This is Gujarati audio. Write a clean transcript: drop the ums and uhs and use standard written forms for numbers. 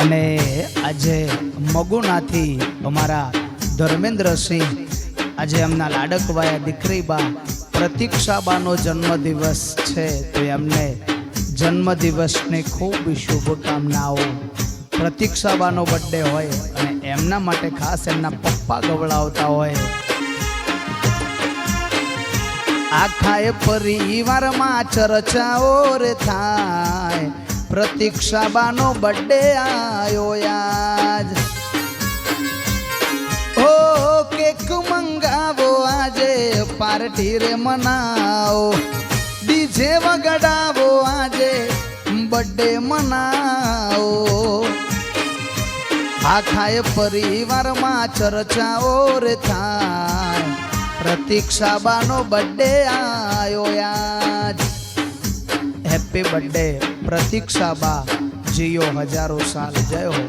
અને આજે મગુનાથી અમારા ધર્મેન્દ્રસિંહ આજે એમના લાડકવાયા દીકરીબા પ્રતીક્ષાબાનો જન્મદિવસ છે તો એમને જન્મદિવસની ખૂબ શુભકામનાઓ. પ્રતીક્ષાબાનો બર્થડે હોય અને એમના માટે ખાસ એમના પપ્પા ગવડાવતા હોય. આખા એ પરિવારમાં ચર્ચાઓ રે થાય, પ્રતીક્ષાબાનો બર્થડે આયો આજ. ઓ કેક મંગાવો આજે પાર્ટી રે મનાવો, ડીજે વગાડાવો આજે બર્થડે મનાવો. આખા એ પરિવારમાં ચર્ચાઓ રે થાય, પ્રતીક્ષાબાનો બર્થડે આયો આજ. હેપી બર્થડે પ્રતીક્ષાબા, જીયો હજારો સાલ, જય હો.